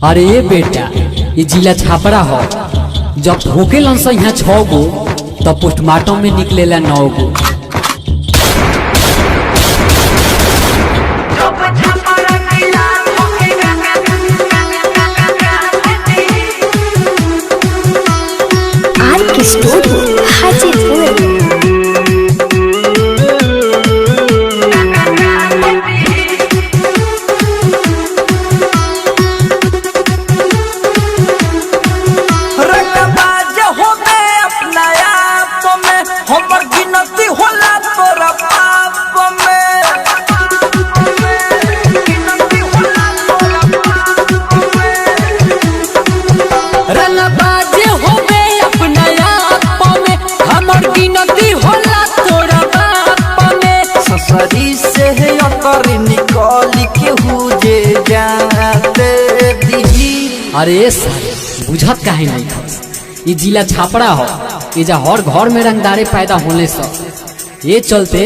अरे बेटा ये जिला छापरा हो। जब ठोके लन से यहाँ 6 गो तब पोस्टमार्टम में निकलेला 9 गो। अरे सर बुझत काहे नहीं ये जिला छापरा हो। ये जा हर घर में रंगदारे पैदा होने से ये चलते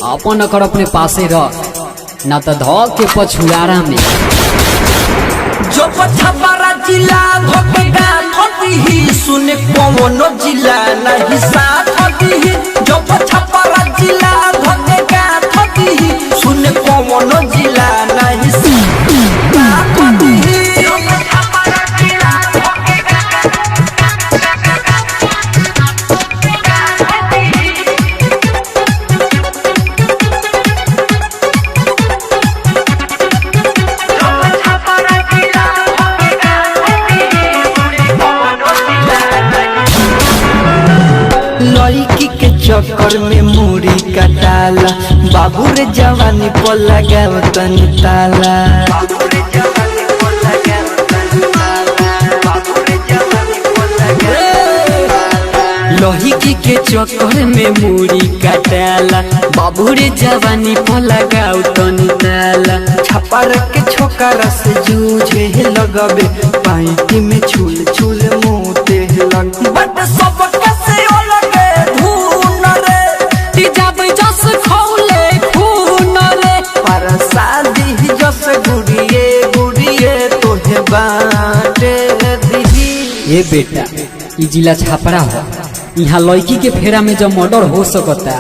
अपन अकर अपने पासे रख ना तो धो के पछुआरा में जो छापरा जिला भोकेगा थोड़ी ही सुने कोनो जिला नहीं साथ होती ही। जो छापरा जिला भोकेगा थोड़ी ही सुने कोनो जिला नहीं साथ होती ही। लड़की के चक्कर में मुड़ी कटाला बाबू रे जवानी पर लगाव तनी ताला। लड़की के चक्कर में मुड़ी कटाला बाबू रे जवानी पर लगाव तनी ताला। छपार के छोकरा से जूझे लगबे पाइटी में छुल छुल मोते लग बट सब ये बेटा ये जिला छापरा हो। यहाँ लड़की के फेरा में जब मर्डर हो सकता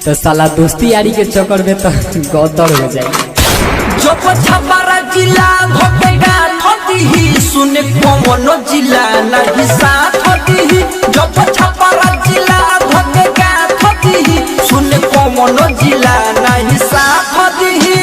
तो साला दोस्ती यारी के चक्कर में तो गदर हो जाए। जो छापरा जिला भोकेगा थोड़ी ही सुने कोनो जिला नहीं साथ होती ही। जो छापरा जिला भोकेगा थोड़ी ही सुने कोनो जिला नहीं साथ होती ही।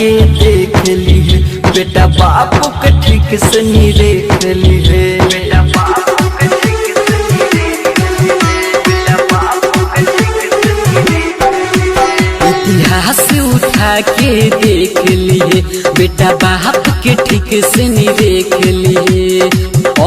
के देख ली है बेटा बापू के ठीक से नहीं देख ली है। बेटा बापू के ठीक से नहीं देख ली है। बेटा बापू के ठीक से नहीं इतिहास उठा के देख ली है बेटा बाप के ठीक से नहीं देख ली है।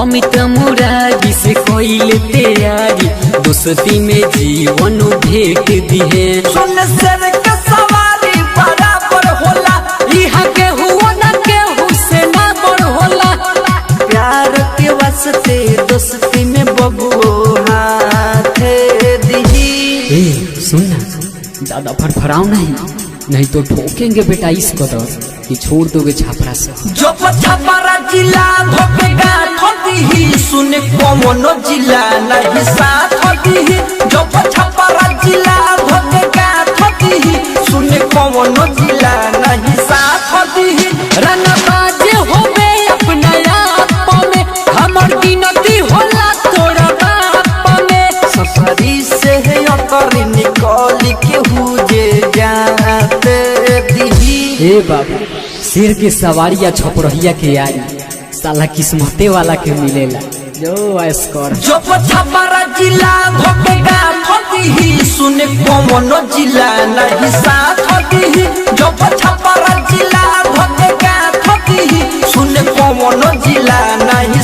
अमित मुरारी से कोई तैयारी दोस्ती में जीवन भेंट दी है। सुन सर का सवारी बराबर होला यहाँ के हुआ ना के हुसैना बड़ होला। प्यार के वास्ते दोस्ती में बबुओ हाथ दी। सुनना ज्यादा फड़फड़ाओ नहीं तो ठोकेंगे बेटा इस कदर कि छोड़ दोगे छापरा से। जो छापरा जिला भोकेगा थोड़ी ही सुने कोनो जिला नहीं साथ होती ही। जो छापरा जिला भोकेगा थोड़ी ही सुने कोनो जिला नहीं साथ होती ही। रनबाज होबे अपना आप में हमर गिनती होला तोरा बाप में। सफरी से है अतर निकल के हुजे जाते दी। हे बाबू शेर के सवारी या छपरहिया के यारी साला किस्मते वाला के मिलेला जो ऐस कर। जो छापरा जिला भोकेगा थोड़ी ही सुने कोनो जिला नहीं साथ होती ही। जो छापरा जिला भोकेगा थोड़ी ही सुने कोनो जिला नहीं